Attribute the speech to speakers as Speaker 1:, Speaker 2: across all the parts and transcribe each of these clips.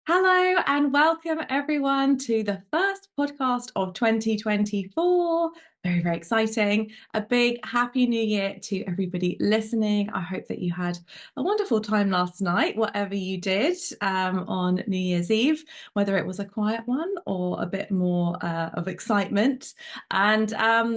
Speaker 1: Hello and welcome everyone to the first podcast of 2024. Very, very exciting. A big happy new year to everybody listening. I hope that you had a wonderful time last night, whatever you did on New Year's Eve, whether it was a quiet one or a bit more of excitement. And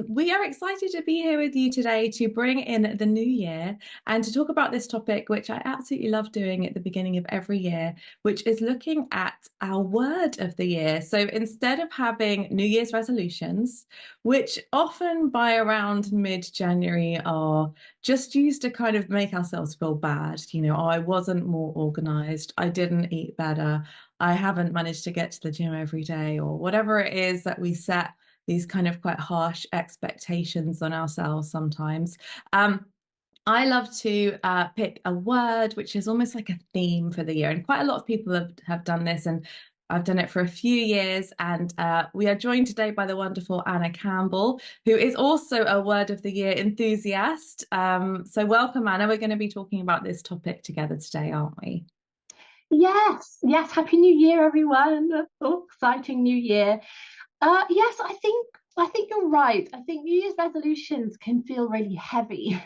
Speaker 1: we are excited to be here with you today to bring in the new year and to talk about this topic, which I absolutely love doing at the beginning of every year, which is looking at our word of the year. So instead of having New Year's resolutions, which often by around mid-January are just used to kind of make ourselves feel bad, oh, I wasn't more organized, I didn't eat better, I haven't managed to get to the gym every day, or whatever it is that we set these kind of quite harsh expectations on ourselves sometimes. I love to pick a word which is almost like a theme for the year. And quite a lot of people have done this, and I've done it for a few years. And we are joined today by the wonderful Anna Campbell, who is also a Word of the Year enthusiast. So welcome, Anna. We're going to be talking about this topic together today, aren't we?
Speaker 2: Yes. Happy New Year, everyone. Oh, exciting New Year. Yes, I think you're right. I think New Year's resolutions can feel really heavy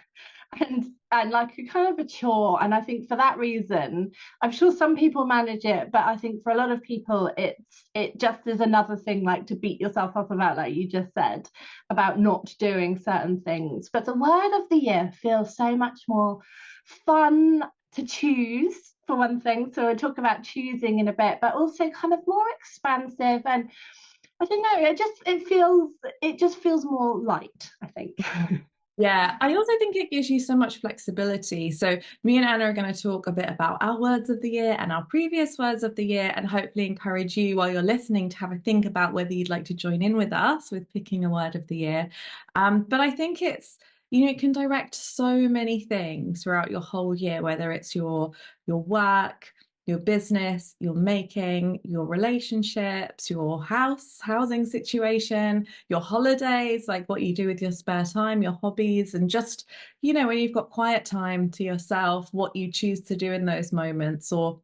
Speaker 2: and like a kind of a chore. And I think for that reason, I'm sure some people manage it, but I think for a lot of people, it just is another thing like to beat yourself up about, like you just said, about not doing certain things. But the word of the year feels so much more fun to choose, for one thing. So we'll talk about choosing in a bit, but also kind of more expansive. And I don't know, it just feels more light, I think.
Speaker 1: Yeah, I also think it gives you so much flexibility. So, me and Anna are going to talk a bit about our words of the year and our previous words of the year, and hopefully encourage you while you're listening to have a think about whether you'd like to join in with us with picking a word of the year. But I think it can direct so many things throughout your whole year, whether it's your work, your business, your making, your relationships, your housing situation, your holidays, like what you do with your spare time, your hobbies, and just, when you've got quiet time to yourself, what you choose to do in those moments, or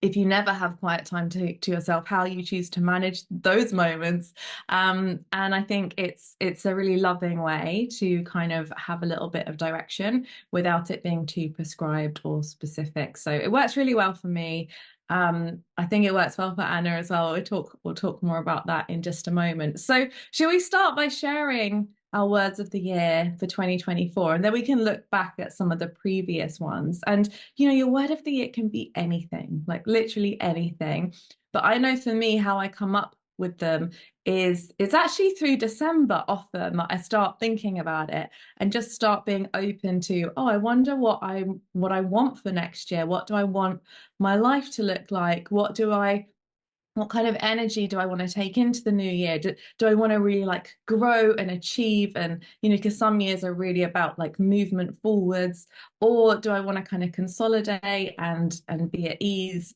Speaker 1: if you never have quiet time to yourself, how you choose to manage those moments. And I think it's a really loving way to kind of have a little bit of direction without it being too prescribed or specific. So it works really well for me. I think it works well for Anna as well. We'll talk more about that in just a moment. So shall we start by sharing our words of the year for 2024, and then we can look back at some of the previous ones. And your word of the year can be anything, like literally anything. But I know for me, how I come up with them is it's actually through December often that I start thinking about it and just start being open to, oh, I wonder what I want for next year. What do I want my life to look like? What kind of energy do I want to take into the new year? Do I want to really like grow and achieve? And, because some years are really about like movement forwards, or do I want to kind of consolidate and be at ease?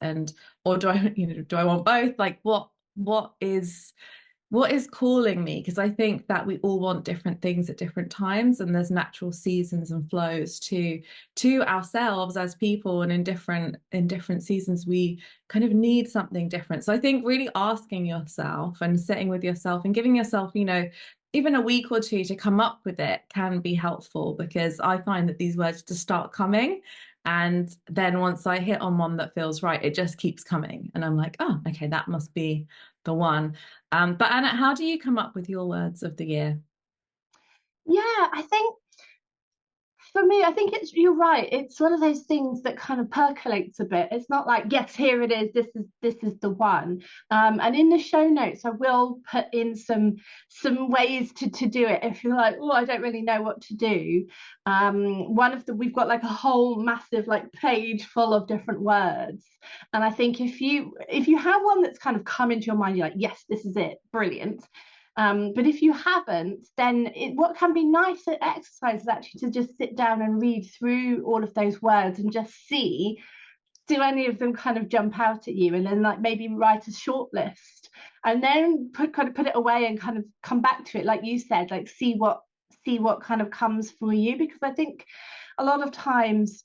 Speaker 1: Or do I want both? Like what is calling me? Because I think that we all want different things at different times, and there's natural seasons and flows to ourselves as people, and in different seasons we kind of need something different. So I think really asking yourself and sitting with yourself and giving yourself, even a week or two to come up with it can be helpful, because I find that these words just start coming. And then once I hit on one that feels right, it just keeps coming. And I'm like, oh, okay, that must be the one. But Anna, how do you come up with your words of the year?
Speaker 2: Yeah, I think for me, I think you're right. It's one of those things that kind of percolates a bit. It's not like, yes, here it is. This is the one. And in the show notes, I will put in some ways to do it if you're like, oh, I don't really know what to do. We've got like a whole massive like page full of different words. And I think if you have one that's kind of come into your mind, you're like, yes, this is it, brilliant. But if you haven't, then what can be nice at exercise is actually to just sit down and read through all of those words and just see, do any of them kind of jump out at you, and then like maybe write a short list, and then put it away and kind of come back to it, like you said, like see what kind of comes for you. Because I think a lot of times,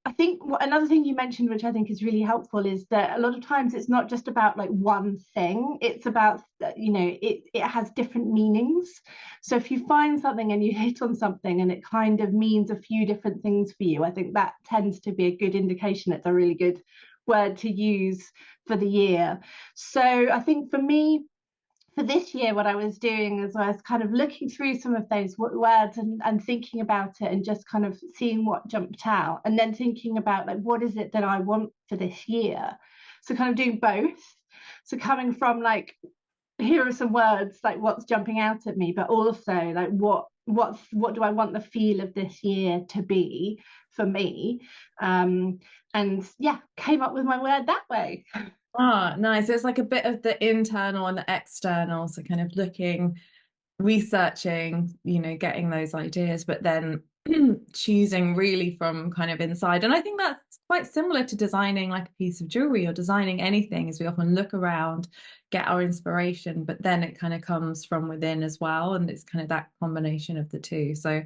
Speaker 2: I think another thing you mentioned, which I think is really helpful, is that a lot of times it's not just about like one thing. It's about, it has different meanings. So if you find something and you hit on something and it kind of means a few different things for you, I think that tends to be a good indication. It's a really good word to use for the year. So I think for me, for this year, what I was doing is I was kind of looking through some of those words and thinking about it and just kind of seeing what jumped out, and then thinking about like, what is it that I want for this year? So kind of doing both. So coming from like, here are some words, like what's jumping out at me, but also like what do I want the feel of this year to be for me? And yeah, came up with my word that way.
Speaker 1: Oh, nice. It's like a bit of the internal and the external. So kind of looking, researching, getting those ideas, but then choosing really from kind of inside. And I think that's quite similar to designing like a piece of jewelry or designing anything, as we often look around, get our inspiration, but then it kind of comes from within as well. And it's kind of that combination of the two. So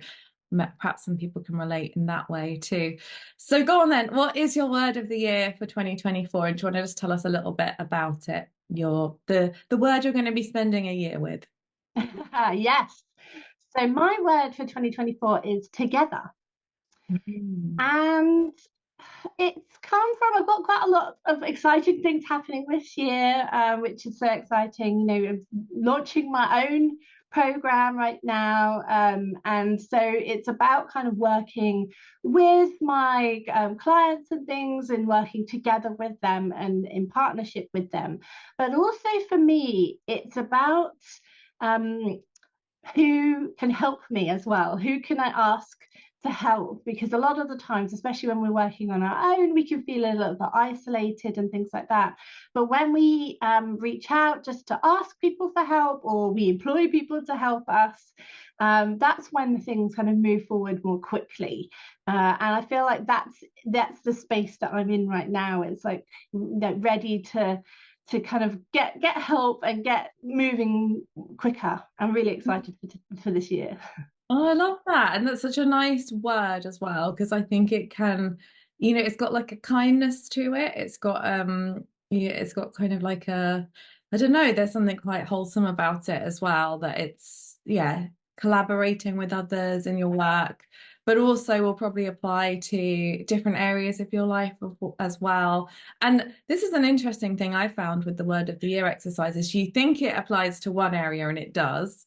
Speaker 1: perhaps some people can relate in that way too. So go on then. What is your word of the year for 2024? And do you want to just tell us a little bit about it? The word you're going to be spending a year with.
Speaker 2: Yes. So my word for 2024 is together.
Speaker 1: Mm.
Speaker 2: And it's come from, I've got quite a lot of exciting things happening this year, which is so exciting. I'm launching my own program right now. And so it's about kind of working with my clients and things, and working together with them and in partnership with them. But also for me, it's about who can help me as well. Who can I ask to help? Because a lot of the times, especially when we're working on our own, we can feel a little bit isolated and things like that. But when we reach out just to ask people for help, or we employ people to help us, that's when things kind of move forward more quickly. And I feel like that's the space that I'm in right now. It's like ready to kind of get help and get moving quicker. I'm really excited for this year.
Speaker 1: Oh, I love that. And that's such a nice word as well, because I think it can, it's got like a kindness to it. It's got kind of like I don't know, there's something quite wholesome about it as well, that it's, yeah, collaborating with others in your work, but also will probably apply to different areas of your life as well. And this is an interesting thing I found with the word of the year exercises. You think it applies to one area, and it does.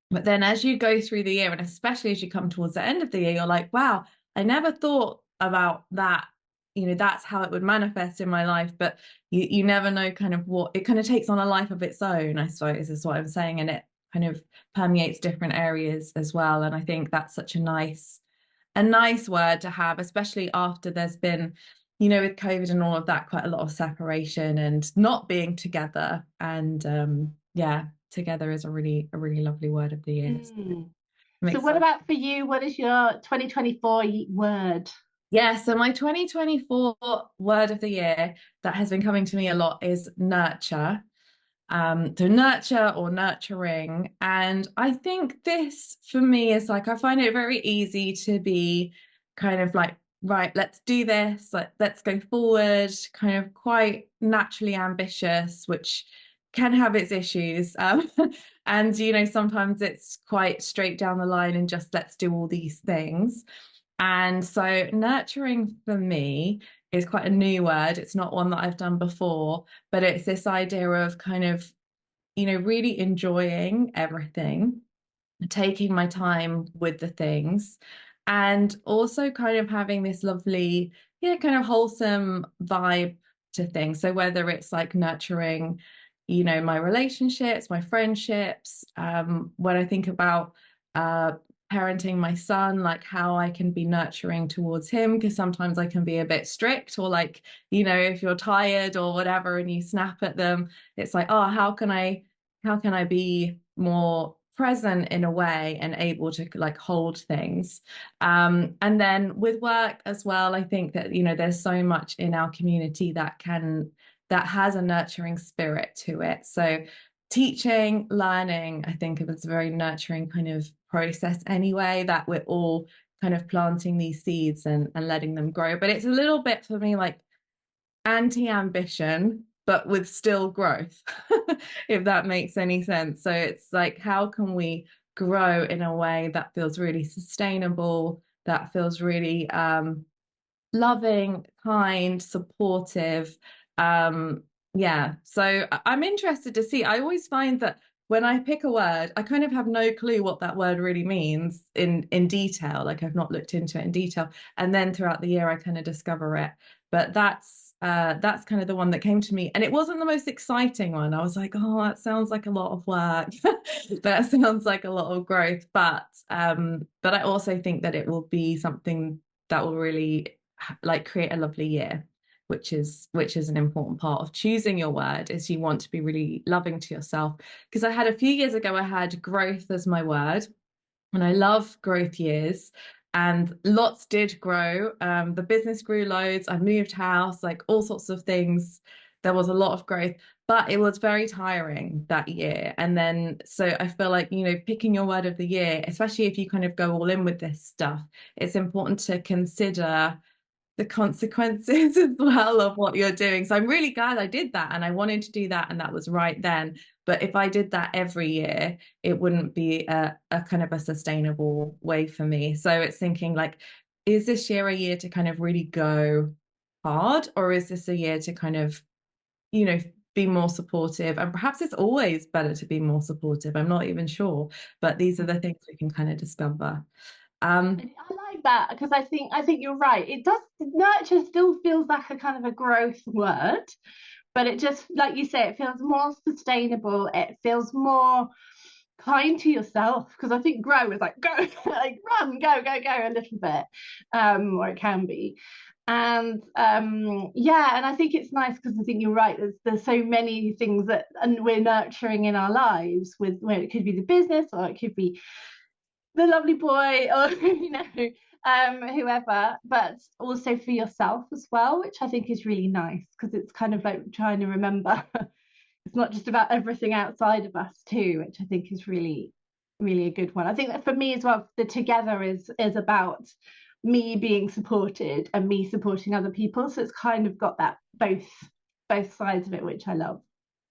Speaker 1: But then as you go through the year, and especially as you come towards the end of the year, you're like, wow, I never thought about that. That's how it would manifest in my life. But you never know kind of what it kind of takes on a life of its own, I suppose, is what I'm saying. And it kind of permeates different areas as well. And I think that's such a nice word to have, especially after there's been, with COVID and all of that, quite a lot of separation and not being together. And yeah, together is a really lovely word of the year. So
Speaker 2: Mm.
Speaker 1: I'm
Speaker 2: So what
Speaker 1: excited.
Speaker 2: about for you? What is your 2024 word?
Speaker 1: Yeah, so my 2024 word of the year that has been coming to me a lot is nurture. So nurture or nurturing. And I think this for me is like, I find it very easy to be kind of like, right, let's do this, let's go forward, kind of quite naturally ambitious, which can have its issues. And, sometimes it's quite straight down the line and just let's do all these things. And so nurturing for me is quite a new word. It's not one that I've done before, but it's this idea of kind of, really enjoying everything, taking my time with the things, and also kind of having this lovely, yeah, kind of wholesome vibe to things. So whether it's like nurturing, my relationships, my friendships, when I think about parenting my son, like how I can be nurturing towards him, because sometimes I can be a bit strict, or like, if you're tired or whatever and you snap at them, it's like, oh, how can I be more present in a way and able to like hold things. And then with work as well, I think that there's so much in our community that has a nurturing spirit to it. So teaching, learning, I think of as a very nurturing kind of process anyway, that we're all kind of planting these seeds and letting them grow. But it's a little bit for me like anti-ambition, but with still growth, if that makes any sense. So it's like, how can we grow in a way that feels really sustainable, that feels really loving, kind, supportive. Yeah. So I'm interested to see. I always find that when I pick a word, I kind of have no clue what that word really means in detail. Like I've not looked into it in detail. And then throughout the year I kind of discover it. But that's kind of the one that came to me. And it wasn't the most exciting one. I was like, oh, that sounds like a lot of work. That sounds like a lot of growth. But I also think that it will be something that will really like create a lovely year, which is an important part of choosing your word, is you want to be really loving to yourself. Because I had a few years ago, I had growth as my word, and I love growth years. And lots did grow. The business grew loads. I moved house, like all sorts of things. There was a lot of growth, but it was very tiring that year. And then, so I feel like, picking your word of the year, especially if you kind of go all in with this stuff, it's important to consider the consequences as well of what you're doing. So I'm really glad I did that, and I wanted to do that, and that was right then. But if I did that every year, it wouldn't be a kind of a sustainable way for me. So it's thinking like, is this year a year to kind of really go hard, or is this a year to kind of, you know, be more supportive? And perhaps it's always better to be more supportive. I'm not even sure, but these are the things we can kind of discover. Um,
Speaker 2: I like that because I think you're right. It does nurture still feels like a kind of a growth word, but it just like you say, it feels more sustainable. It feels more kind to yourself because I think grow is like go like run, go a little bit, or it can be. And yeah, and I think it's nice because I think you're right. There's so many things that and we're nurturing in our lives with where it could be the business or it could be the lovely boy or whoever, but also for yourself as well, which I think is really nice because it's kind of like trying to remember it's not just about everything outside of us too, which I think is really really a good one. I think that for me as well, the together is about me being supported and me supporting other people, so it's kind of got that both sides of it, which I love.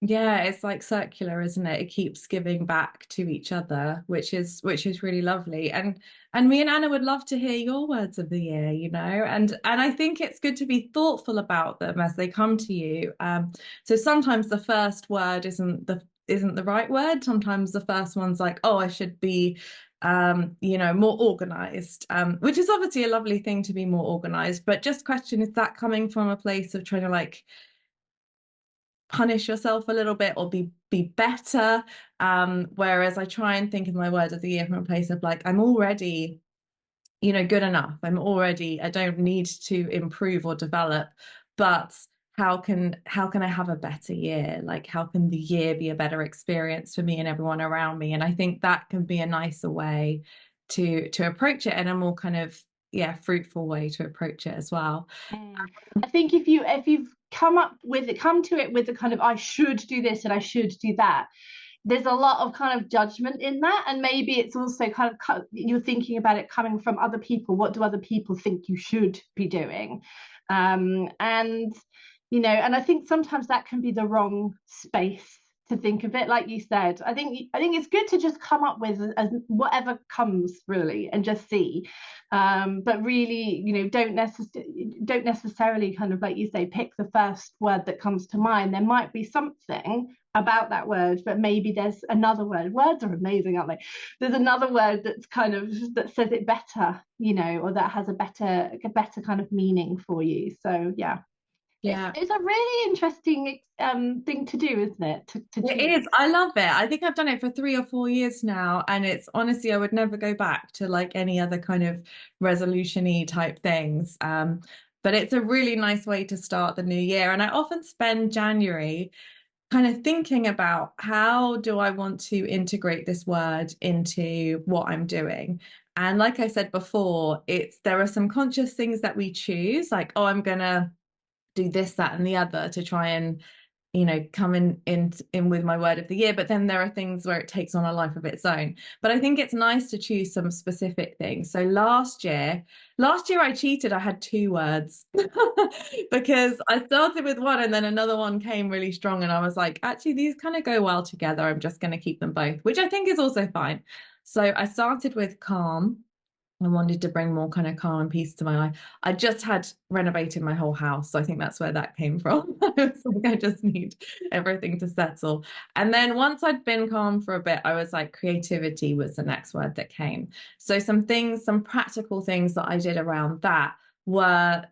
Speaker 1: Yeah, it's like circular, isn't it? It keeps giving back to each other, which is really lovely. And me and Anna would love to hear your words of the year, and I think it's good to be thoughtful about them as they come to you. So sometimes the first word isn't the right word. Sometimes the first one's like, oh, I should be more organized, which is obviously a lovely thing to be more organized, but just question, is that coming from a place of trying to like punish yourself a little bit or be better, whereas I try and think of my word of the year from a place of like, I'm already good enough. I don't need to improve or develop, but how can I have a better year? Like how can the year be a better experience for me and everyone around me? And I think that can be a nicer way to approach it, and a more kind of fruitful way to approach it as well.
Speaker 2: Mm. I think if you've come to it with the kind of I should do this and I should do that, there's a lot of kind of judgment in that, and maybe it's also kind of you're thinking about it coming from other people. What do other people think you should be doing? And and I think sometimes that can be the wrong space to think of it. Like you said, I think it's good to just come up with as whatever comes really and just see. But really, don't necessarily kind of like you say, pick the first word that comes to mind. There might be something about that word, but maybe there's another word. Words are amazing, aren't they? There's another word that's kind of that says it better, or that has a better kind of meaning for you. So yeah, it's
Speaker 1: Yeah.
Speaker 2: it's a really interesting thing to do, isn't it? To
Speaker 1: It
Speaker 2: choose.
Speaker 1: is. I love it. I think I've done it for 3 or 4 years now, and it's honestly, I would never go back to like any other kind of resolution-y type things. But it's a really nice way to start the new year. And I often spend January kind of thinking about how do I want to integrate this word into what I'm doing. And like I said before, there are some conscious things that we choose, like, oh, I'm gonna do this, that, and the other to try and come in with my word of the year, but then there are things where it takes on a life of its own. But I think it's nice to choose some specific things. So last year I cheated. I had two words because I started with one and then another one came really strong, and I was like, actually, these kind of go well together. I'm just going to keep them both, which I think is also fine. So I started with calm. I wanted to bring more kind of calm and peace to my life. I just had renovated my whole house, so I think that's where that came from. I was like, I just need everything to settle. And then once I'd been calm for a bit, I was like, creativity was the next word that came. So some practical things that I did around that were,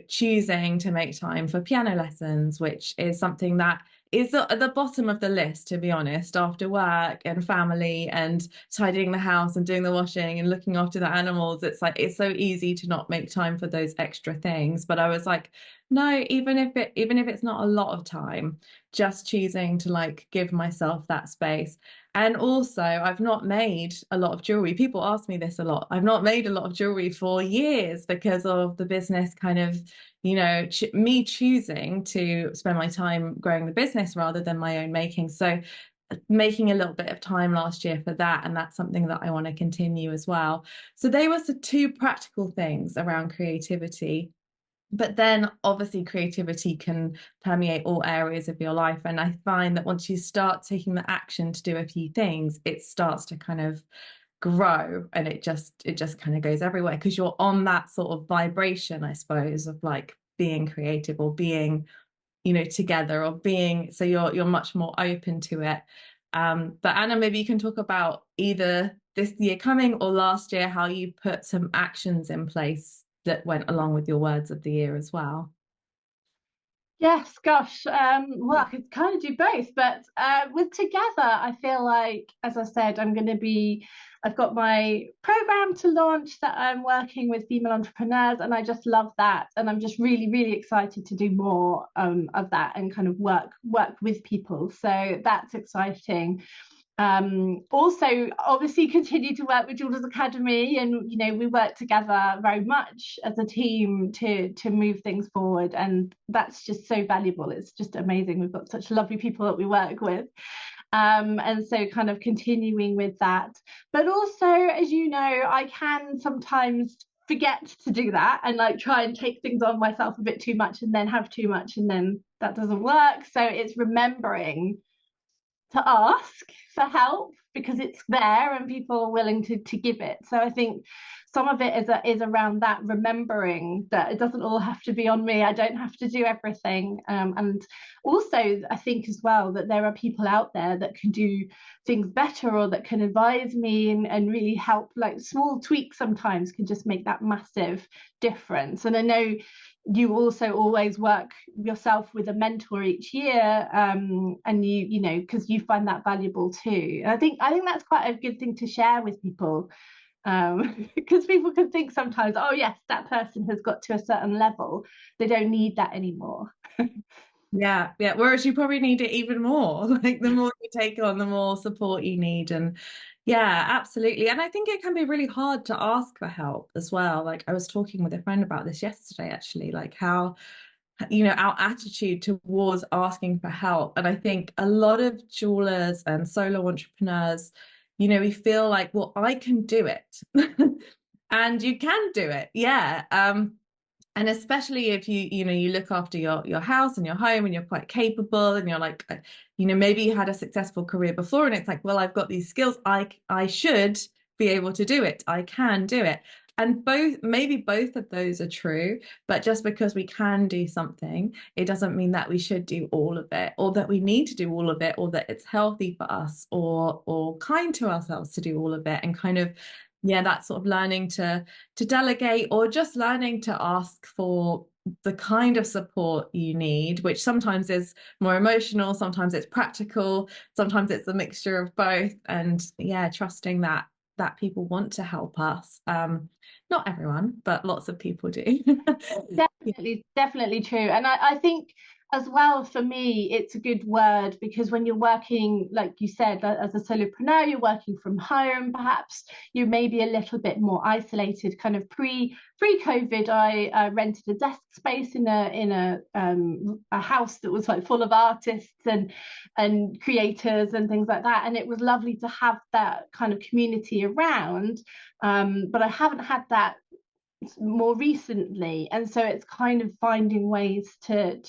Speaker 1: choosing to make time for piano lessons, which is something that is at the bottom of the list, to be honest, after work and family and tidying the house and doing the washing and looking after the animals. It's like it's so easy to not make time for those extra things. But I was like, no, even if it's not a lot of time, just choosing to like give myself that space. And also, I've not made a lot of jewelry. People ask me this a lot. I've not made a lot of jewelry for years because of the business kind of, me choosing to spend my time growing the business rather than my own making. So making a little bit of time last year for that, and that's something that I want to continue as well. So they were the two practical things around creativity. But then obviously creativity can permeate all areas of your life. And I find that once you start taking the action to do a few things, it starts to kind of grow, and it just kind of goes everywhere because you're on that sort of vibration, I suppose, of like being creative or being, together, or being, so you're much more open to it. But Anna, maybe you can talk about either this year coming or last year, how you put some actions in place that went along with your words of the year as well.
Speaker 2: Yes, gosh. Well, I could kind of do both, but with together, I feel like, as I said, I've got my program to launch that I'm working with female entrepreneurs, and I just love that. And I'm just really, really excited to do more of that and kind of work with people. So that's exciting. Also, obviously, continue to work with Jewelers Academy, and we work together very much as a team to move things forward, and that's just so valuable. It's just amazing. We've got such lovely people that we work with, and so kind of continuing with that. But also, as you know, I can sometimes forget to do that and like try and take things on myself a bit too much, and then have too much, and then that doesn't work. So it's remembering to ask for help because it's there and people are willing to give it. So I think some of it is around that, remembering that it doesn't all have to be on me. I don't have to do everything. And also, I think as well that there are people out there that can do things better or that can advise me and really help. Like small tweaks sometimes can just make that massive difference. And I know you also always work yourself with a mentor each year, and because you find that valuable too. And I think that's quite a good thing to share with people, because people can think sometimes, oh yes, that person has got to a certain level, they don't need that anymore.
Speaker 1: Yeah, yeah. Whereas you probably need it even more. Like the more you take on, the more support you need. And yeah, absolutely. And I think it can be really hard to ask for help as well. Like I was talking with a friend about this yesterday, actually, like how, our attitude towards asking for help. And I think a lot of jewelers and solo entrepreneurs, we feel like, well, I can do it. And you can do it. Yeah. And especially if you look after your house and your home and you're quite capable and you're like, maybe you had a successful career before and it's like, well, I've got these skills, I should be able to do it, I can do it. And maybe both of those are true, but just because we can do something, it doesn't mean that we should do all of it, or that we need to do all of it, or that it's healthy for us, or kind to ourselves to do all of it. And kind of, yeah, that sort of learning to delegate, or just learning to ask for the kind of support you need, which sometimes is more emotional, sometimes it's practical, sometimes it's a mixture of both. And yeah, trusting that people want to help us. Not everyone, but lots of people do.
Speaker 2: Definitely, definitely true. And I think as well, for me, it's a good word because when you're working, like you said, as a solopreneur, you're working from home, perhaps you may be a little bit more isolated. Kind of pre-COVID, I rented a desk space in a house that was like full of artists and creators and things like that, and it was lovely to have that kind of community around. But I haven't had that more recently, and so it's kind of finding ways to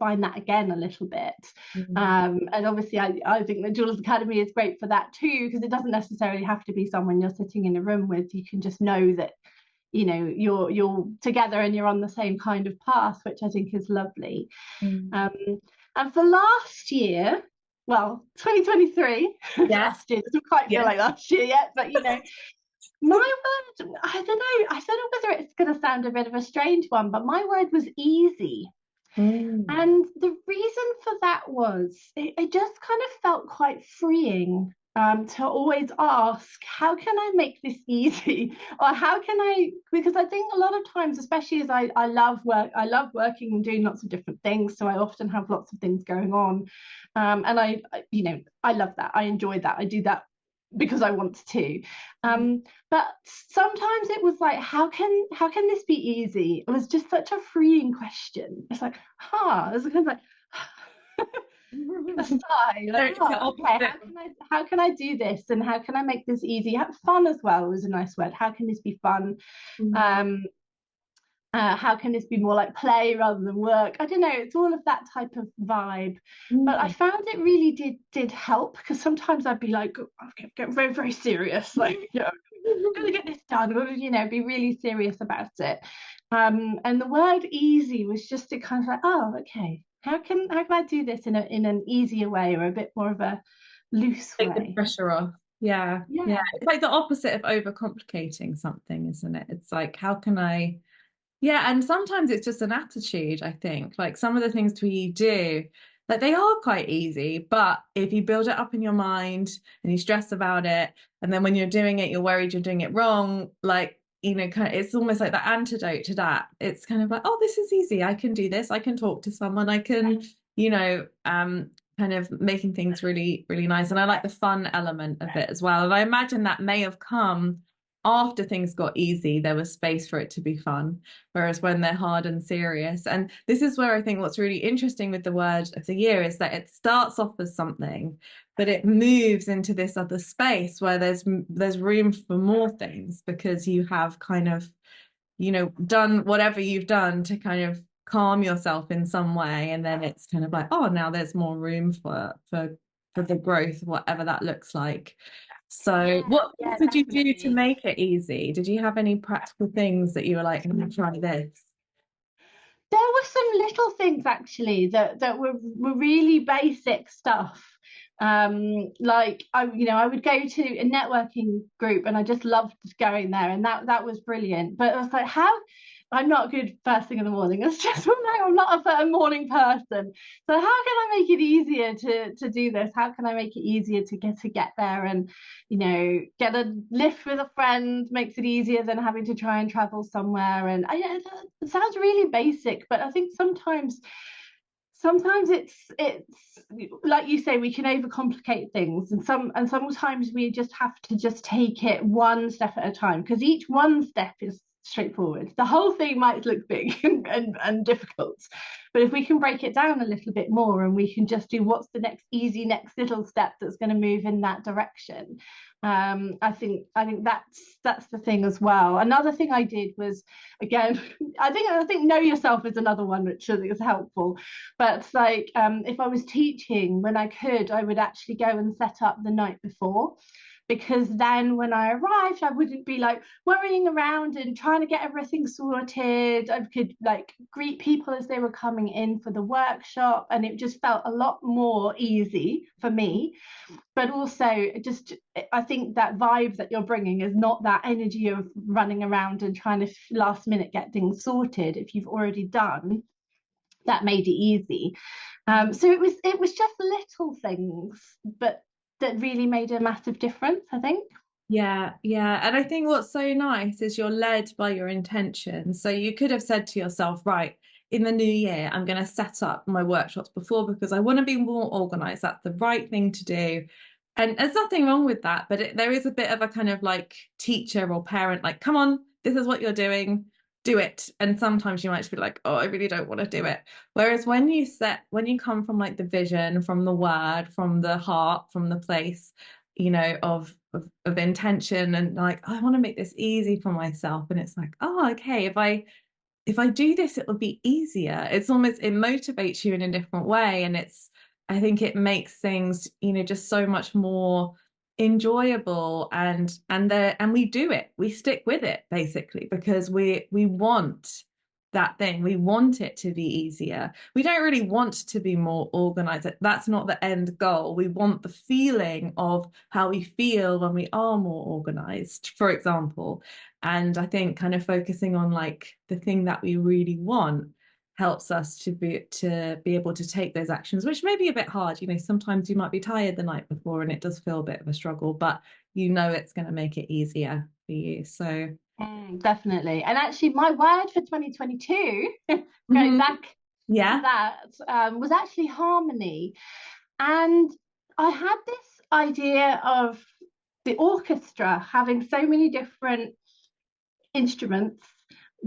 Speaker 2: find that again a little bit.
Speaker 1: Mm.
Speaker 2: And obviously I think the Jewels Academy is great for that too, because it doesn't necessarily have to be someone you're sitting in a room with. You can just know that you're together and you're on the same kind of path, which I think is lovely.
Speaker 1: Mm.
Speaker 2: um, and for last year, well, 2023,
Speaker 1: Yes.
Speaker 2: last year doesn't quite feel
Speaker 1: Yes.
Speaker 2: like last year yet, but my word, I don't know. I don't know whether it's going to sound a bit of a strange one, but my word was easy.
Speaker 1: Mm.
Speaker 2: And the reason for that was it just kind of felt quite freeing, to always ask, how can I make this easy? Or how can I, because I think a lot of times, especially as I love work, I love working and doing lots of different things. So I often have lots of things going on. And I love that. I enjoy that. I do that because I want to. But sometimes it was like, how can this be easy? It was just such a freeing question. It's like, it's kind of like a sigh,
Speaker 1: So
Speaker 2: like,
Speaker 1: it's the
Speaker 2: okay,
Speaker 1: opposite.
Speaker 2: how can I do this, and how can I make this easy? Fun as well was a nice word. How can this be fun?
Speaker 1: Mm.
Speaker 2: Um, how can this be more like play rather than work? I don't know. It's all of that type of vibe. But I
Speaker 1: Mm.
Speaker 2: found it really did help, because sometimes I'd be like, get very, very serious, like, gonna get this done, or be really serious about it. And the word easy was just to kind of like, okay, how can I do this in an easier way, or a bit more of a loose
Speaker 1: Take the
Speaker 2: way?
Speaker 1: pressure off. Yeah. Yeah.
Speaker 2: Yeah.
Speaker 1: It's like the opposite of overcomplicating something, isn't it? It's like, how can I? Yeah. And sometimes it's just an attitude, I think. Like some of the things we do, like they are quite easy, but if you build it up in your mind and you stress about it, and then when you're doing it, you're worried you're doing it wrong, like, kind of, it's almost like the antidote to that. It's kind of like, oh, this is easy. I can do this. I can talk to someone. I can, kind of making things really, really nice. And I like the fun element of it as well. And I imagine that may have come after things got easy, there was space for it to be fun. Whereas when they're hard and serious, and this is where I think what's really interesting with the word of the year is that it starts off as something, but it moves into this other space where there's room for more things because you have kind of, done whatever you've done to kind of calm yourself in some way, and then it's kind of like, oh, now there's more room for the growth, whatever that looks like. So
Speaker 2: Yeah,
Speaker 1: what
Speaker 2: yeah,
Speaker 1: did you do to
Speaker 2: definitely.
Speaker 1: make it easy? Did you have any practical things that you were like, I'm gonna try this?
Speaker 2: There were some little things actually that were really basic stuff. Like I would go to a networking group and I just loved going there, and that was brilliant. But I was like, how I'm not good first thing in the morning. It's just I'm not a morning person. So how can I make it easier to do this? How can I make it easier to get there, and get a lift with a friend makes it easier than having to try and travel somewhere. And it sounds really basic, but I think sometimes it's like you say, we can overcomplicate things, and sometimes we just have to just take it one step at a time, because each one step is straightforward. The whole thing might look big and difficult, but if we can break it down a little bit more, and we can just do what's the next little step that's going to move in that direction. I think that's the thing as well. Another thing I did was, again, I think know yourself is another one which I think is helpful. But like, if I was teaching, when I could, I would actually go and set up the night before, because then when I arrived, I wouldn't be like worrying around and trying to get everything sorted. I could like greet people as they were coming in for the workshop, and it just felt a lot more easy for me. But also, just I think that vibe that you're bringing is not that energy of running around and trying to last minute get things sorted. If you've already done, that made it easy. So it was just little things, but that really made a massive difference, I think.
Speaker 1: Yeah, yeah. And I think what's so nice is you're led by your intention. So you could have said to yourself, right, in the new year, I'm going to set up my workshops before because I want to be more organized. That's the right thing to do. And there's nothing wrong with that, but there is a bit of a kind of like teacher or parent, like, come on, this is what you're doing, do it. And sometimes you might just be like, oh, I really don't want to do it. Whereas when you come from like the vision, from the word, from the heart, from the place, of intention and like, I want to make this easy for myself. And it's like, oh, okay, if I do this, it will be easier. It's almost, it motivates you in a different way. And I think it makes things, just so much more enjoyable and we do it. We stick with it basically because we want that thing. We want it to be easier. We don't really want to be more organized. That's not the end goal. We want the feeling of how we feel when we are more organized, for example. And I think kind of focusing on like the thing that we really want helps us to be able to take those actions, which may be a bit hard. Sometimes you might be tired the night before and it does feel a bit of a struggle, but it's going to make it easier for you. So
Speaker 2: Definitely. And actually, my word for 2022, going
Speaker 1: mhm.
Speaker 2: back to
Speaker 1: Yeah.
Speaker 2: that, was actually harmony. And I had this idea of the orchestra having so many different instruments,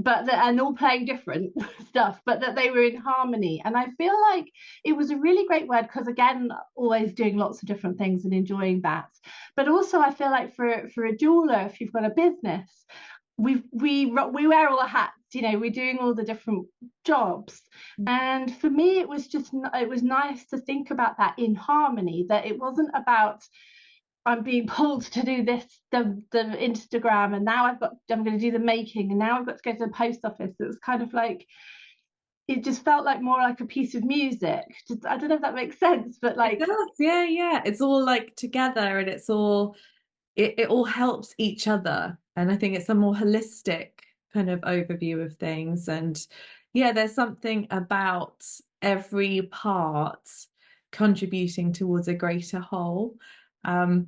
Speaker 2: and all playing different stuff, but that they were in harmony. And I feel like it was a really great word because, again, always doing lots of different things and enjoying that. But also, I feel like for a jeweler, if you've got a business, we wear all the hats. We're doing all the different jobs. And for me, it was nice to think about that in harmony. That it wasn't about I'm being pulled to do this, the Instagram, and now I'm going to do the making, and now I've got to go to the post office. It was kind of like it just felt like more like a piece of music. I don't know if that makes sense, but
Speaker 1: It
Speaker 2: like
Speaker 1: does, yeah, yeah. It's all like together and it all helps each other. And I think it's a more holistic kind of overview of things. And yeah, there's something about every part contributing towards a greater whole. Um,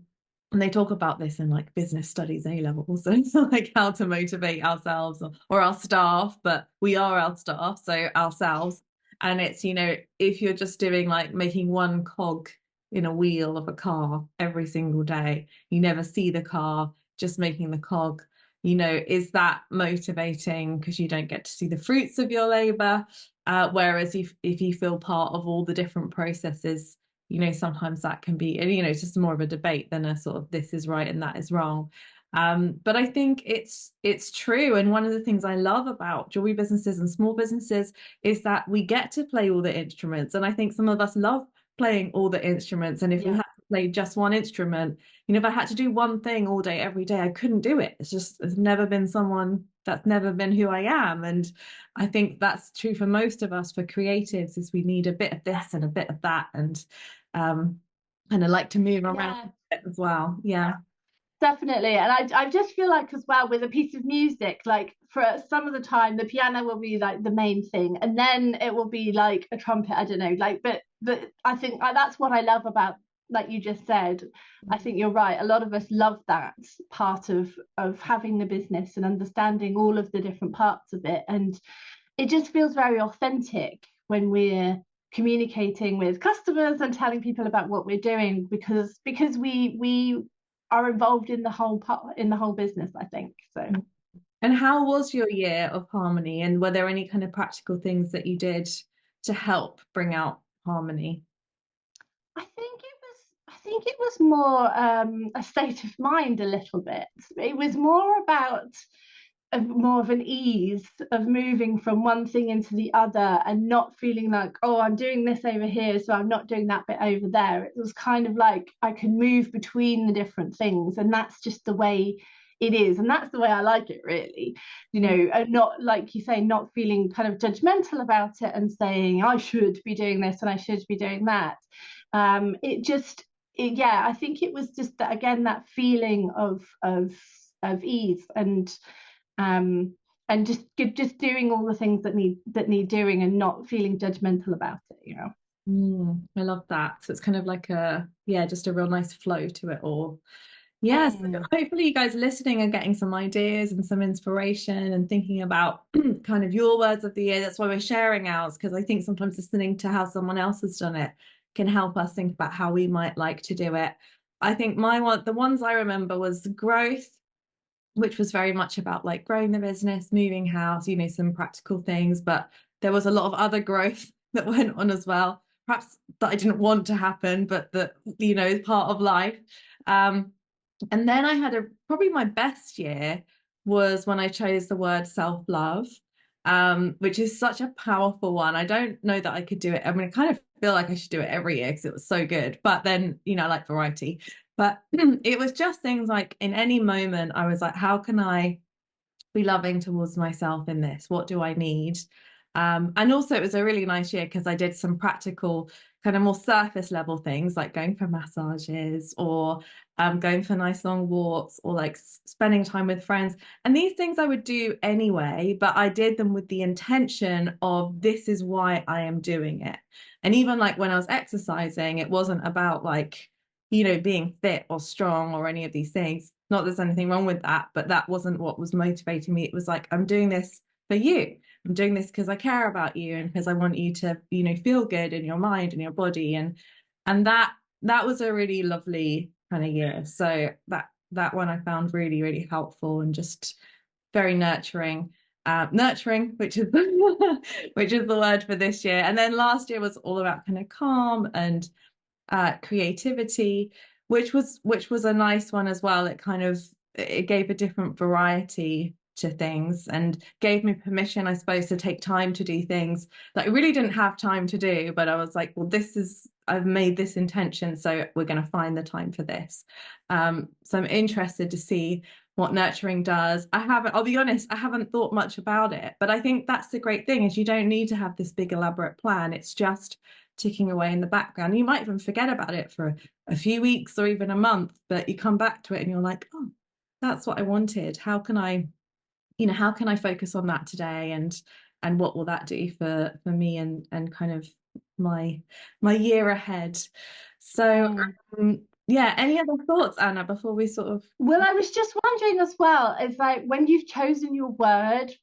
Speaker 1: and they talk about this in like business studies A levels and like how to motivate ourselves or our staff, but we are our staff, so ourselves. And it's, if you're just doing like making one cog in a wheel of a car every single day, you never see the car, just making the cog, is that motivating because you don't get to see the fruits of your labor? Whereas if you feel part of all the different processes, sometimes that can be, it's just more of a debate than a sort of this is right and that is wrong. But I think it's true. And one of the things I love about jewelry businesses and small businesses is that we get to play all the instruments. And I think some of us love playing all the instruments. And if we
Speaker 2: yeah,
Speaker 1: had to play just one instrument, if I had to do one thing all day, every day, I couldn't do it. It's never been that's never been who I am. And I think that's true for most of us, for creatives, is we need a bit of this and a bit of that. Um, and I like to move around
Speaker 2: yeah,
Speaker 1: as well. Yeah.
Speaker 2: definitely. And I just feel like as well with a piece of music, like for some of the time, the piano will be like the main thing, and then it will be like a trumpet. I don't know, like, but I think that's what I love about, like you just said. I think you're right. A lot of us love that part of having the business and understanding all of the different parts of it, and it just feels very authentic when we're communicating with customers and telling people about what we're doing because we are involved in the whole part in the whole business, I think. So
Speaker 1: And how was your year of harmony? And were there any kind of practical things that you did to help bring out harmony?
Speaker 2: I think it was more a state of mind a little bit. It was more about more of an ease of moving from one thing into the other and not feeling like, oh, I'm doing this over here, so I'm not doing that bit over there. It was kind of like I could move between the different things, and that's just the way it is, and that's the way I like it, really. And not, like you say, not feeling kind of judgmental about it and saying I should be doing this and I should be doing that. Yeah, I think it was just that, again, that feeling of ease um, and just doing all the things that need doing and not feeling judgmental about it.
Speaker 1: I love that. So it's kind of like just a real nice flow to it all. Yes,
Speaker 2: Mm.
Speaker 1: hopefully you guys listening are getting some ideas and some inspiration and thinking about kind of your words of the year. That's why we're sharing ours, because I think sometimes listening to how someone else has done it can help us think about how we might like to do it. I think the ones I remember was growth, which was very much about like growing the business, moving house, some practical things, but there was a lot of other growth that went on as well. Perhaps that I didn't want to happen, but that, is part of life. Um, and then I had probably my best year was when I chose the word self-love, which is such a powerful one. I don't know that I could do it. I mean, I kind of feel like I should do it every year because it was so good. But then, I like variety. But it was just things like in any moment, I was like, how can I be loving towards myself in this? What do I need? And also, it was a really nice year because I did some practical, kind of more surface level things like going for massages or going for nice long walks or like spending time with friends. And these things I would do anyway, but I did them with the intention of this is why I am doing it. And even like when I was exercising, it wasn't about like, being fit or strong or any of these things. Not that there's anything wrong with that, but that wasn't what was motivating me. It was like, I'm doing this for you. I'm doing this because I care about you and because I want you to, feel good in your mind and your body. And that was a really lovely kind of year. So that one I found really, really helpful and just very nurturing. Nurturing, which is which is the word for this year. And then last year was all about kind of calm and creativity, which was a nice one as well. It gave a different variety to things and gave me permission, I suppose, to take time to do things that I really didn't have time to do. But I was like, well, I've made this intention, so we're going to find the time for this. So I'm interested to see what nurturing does. I'll be honest, I haven't thought much about it, but I think that's the great thing is you don't need to have this big elaborate plan. It's just ticking away in the background. You might even forget about it for a few weeks or even a month, but you come back to it and you're like, oh, that's what I wanted. How can I focus on that today? And what will that do for me and kind of my year ahead? So
Speaker 2: Mm.
Speaker 1: yeah, any other thoughts, Anna, before we sort of
Speaker 2: Well, I was just wondering as well, is like when you've chosen your word,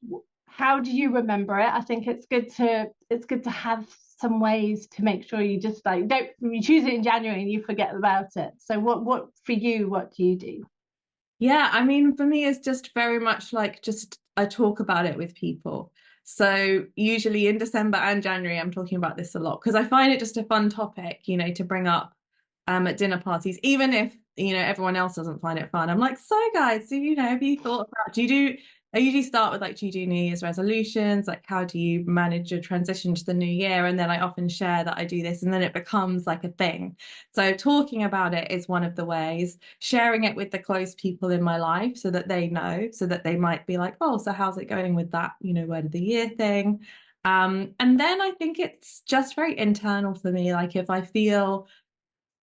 Speaker 2: how do you remember it? I think it's good to have some ways to make sure you just like don't you choose it in January and you forget about it. So what for you, what do you do?
Speaker 1: Yeah, I mean, for me, it's just very much like just I talk about it with people. So usually in December and January, I'm talking about this a lot because I find it just a fun topic, to bring up at dinner parties, even if everyone else doesn't find it fun. I'm like, so guys, so have you thought about I usually start with like, do you do New Year's resolutions? Like, how do you manage your transition to the new year? And then I often share that I do this, and then it becomes like a thing. So talking about it is one of the ways, sharing it with the close people in my life so that they know, so that they might be like, oh, so how's it going with that, word of the year thing? And then I think it's just very internal for me. Like if I feel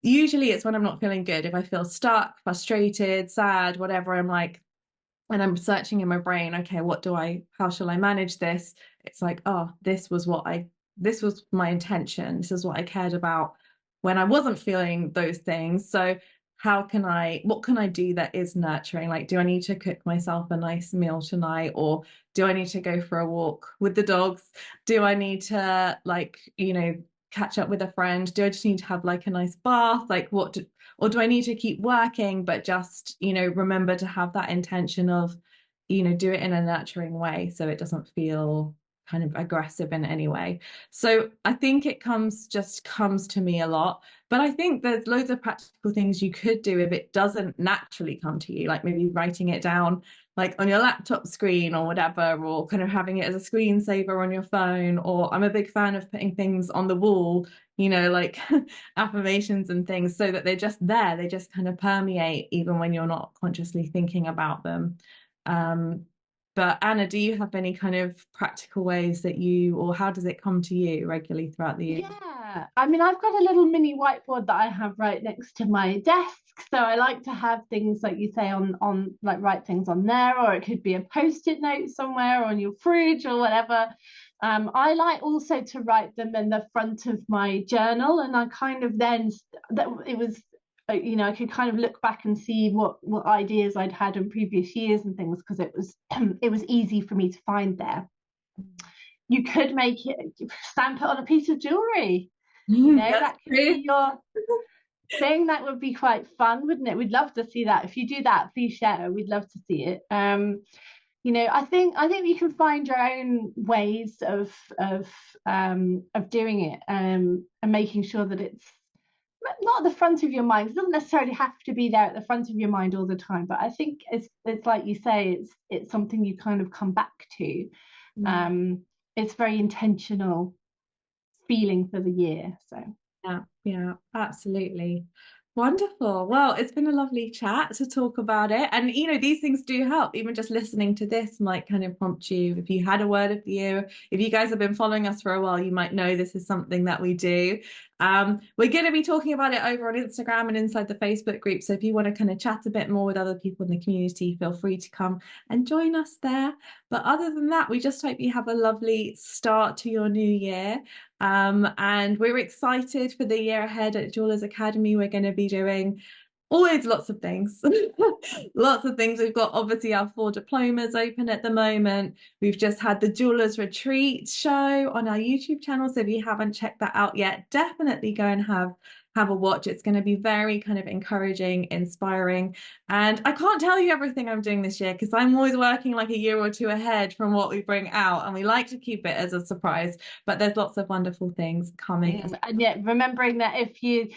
Speaker 1: usually it's when I'm not feeling good. If I feel stuck, frustrated, sad, whatever, I'm like, and I'm searching in my brain, okay, how shall I manage this? It's like, oh, this was my intention. This is what I cared about when I wasn't feeling those things. So what can I do that is nurturing? Like, do I need to cook myself a nice meal tonight? Or do I need to go for a walk with the dogs? Do I need to like, catch up with a friend? Do I just need to have like a nice bath? Like or do I need to keep working, but just, remember to have that intention of, do it in a nurturing way so it doesn't feel kind of aggressive in any way. So I think it comes to me a lot. But I think there's loads of practical things you could do if it doesn't naturally come to you, like maybe writing it down like on your laptop screen or whatever, or kind of having it as a screensaver on your phone. Or I'm a big fan of putting things on the wall, like affirmations and things so that they're just there. They just kind of permeate even when you're not consciously thinking about them. Um, but Anna, do you have any kind of practical ways or how does it come to you regularly throughout the year?
Speaker 2: Yeah, I mean, I've got a little mini whiteboard that I have right next to my desk. So I like to have things like you say on like write things on there, or it could be a post-it note somewhere on your fridge or whatever. I like also to write them in the front of my journal, and I kind of then that it was I could kind of look back and see what ideas I'd had in previous years and things, because it was it was easy for me to find there. You could make it, stamp it on a piece of jewelry.
Speaker 1: That's
Speaker 2: That could
Speaker 1: true.
Speaker 2: be your thing. That would be quite fun, wouldn't it? We'd love to see that. If you do that, please share. We'd love to see it. I think you can find your own ways of doing it, and making sure that it's not at the front of your mind. It doesn't necessarily have to be there at the front of your mind all the time, but I think it's like you say, it's something you kind of come back to.
Speaker 1: Mm.
Speaker 2: Um, it's very intentional feeling for the year. So
Speaker 1: Yeah, yeah, absolutely. Wonderful. Well, it's been a lovely chat to talk about it. And, these things do help. Even just listening to this might kind of prompt you. If you had a word of the year, if you guys have been following us for a while, you might know this is something that we do. We're going to be talking about it over on Instagram and inside the Facebook group. So if you want to kind of chat a bit more with other people in the community, feel free to come and join us there. But other than that, we just hope you have a lovely start to your new year. And we're excited for the year ahead at Jewelers Academy. We're going to be doing always lots of things. Lots of things. We've got obviously our 4 diplomas open at the moment. We've just had the Jewelers Retreat show on our YouTube channel. So if you haven't checked that out yet, definitely go and have a watch. It's going to be very kind of encouraging, inspiring. And I can't tell you everything I'm doing this year because I'm always working like a year or two ahead from what we bring out. And we like to keep it as a surprise, but there's lots of wonderful things coming.
Speaker 2: and yet remembering that if you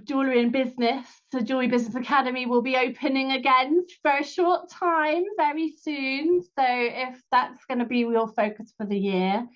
Speaker 2: jewelry and business, the Jewelry Business Academy will be opening again for a short time very soon. So if that's going to be your focus for the year,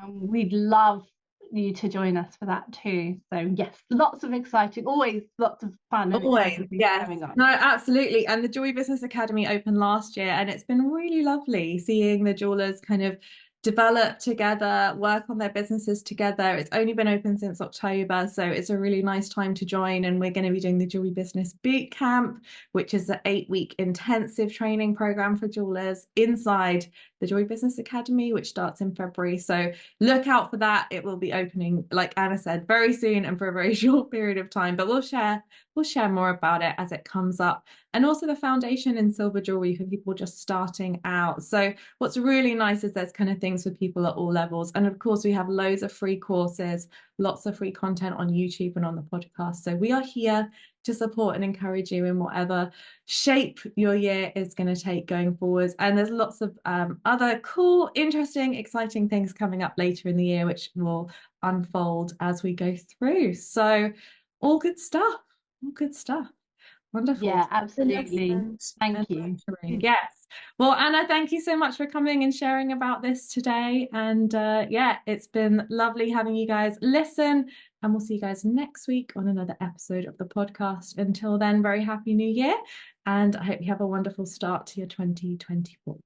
Speaker 2: we'd love you to join us for that too. So yes, lots of exciting, always lots of fun and
Speaker 1: Always,
Speaker 2: exciting things
Speaker 1: yes.
Speaker 2: going on.
Speaker 1: No, absolutely. And the Jewelry Business Academy opened last year, and it's been really lovely seeing the jewelers kind of develop together, work on their businesses together. It's only been open since October, so it's a really nice time to join. And we're going to be doing the Jewelry Business Boot Camp, which is an 8-week intensive training program for jewelers inside the Jewelry Business Academy, which starts in February. So look out for that. It will be opening, like Anna said, very soon and for a very short period of time. But we'll share more about it as it comes up. And also the foundation in silver jewelry for people just starting out. So what's really nice is there's kind of things for people at all levels. And of course, we have loads of free courses, lots of free content on YouTube and on the podcast. So we are here to support and encourage you in whatever shape your year is going to take going forward. And there's lots of other cool, interesting, exciting things coming up later in the year, which will unfold as we go through. So all good stuff. All good stuff. Wonderful.
Speaker 2: Yeah, absolutely.
Speaker 1: And
Speaker 2: Thank you.
Speaker 1: yes. Well, Anna, thank you so much for coming and sharing about this today. And yeah, it's been lovely having you guys listen. And we'll see you guys next week on another episode of the podcast. Until then, very happy new year. And I hope you have a wonderful start to your 2024.